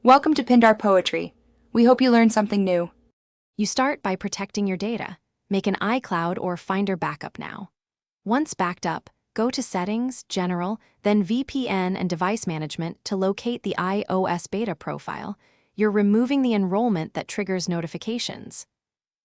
Welcome to Pindar Poetry. We hope you learned something new. You start by protecting your data. Make an iCloud or Finder backup now. Once backed up, go to Settings, General, then VPN and Device Management to locate the iOS beta profile. You're removing the enrollment that triggers notifications.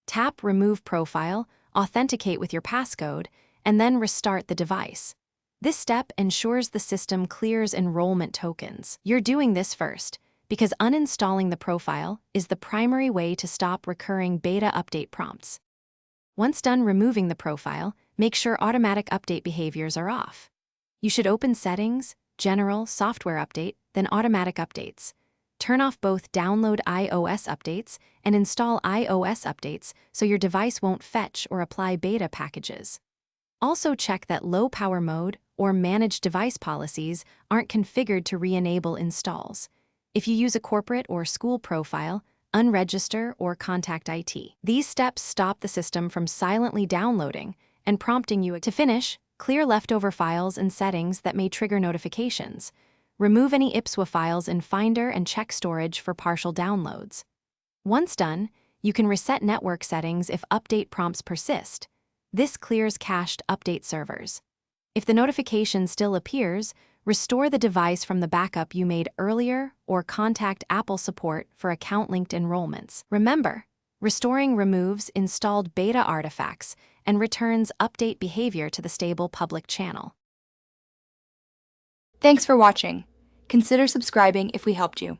Tap Remove Profile, authenticate with your passcode, and then restart the device. This step ensures the system clears enrollment tokens. You're doing this first, because uninstalling the profile is the primary way to stop recurring beta update prompts. Once done removing the profile, make sure automatic update behaviors are off. You should open Settings, General, Software Update, then Automatic Updates. Turn off both Download iOS updates and Install iOS updates so your device won't fetch or apply beta packages. Also check that Low Power Mode or Manage Device Policies aren't configured to re-enable installs. If you use a corporate or school profile, unregister or contact IT. These steps stop the system from silently downloading and prompting you to finish. Clear leftover files and settings that may trigger notifications. Remove any IPSWA files in Finder and check storage for partial downloads. Once done, you can reset network settings if update prompts persist. This clears cached update servers. If the notification still appears, restore the device from the backup you made earlier or contact Apple support for account-linked enrollments. Remember, restoring removes installed beta artifacts and returns update behavior to the stable public channel. Thanks for watching. Consider subscribing if we helped you.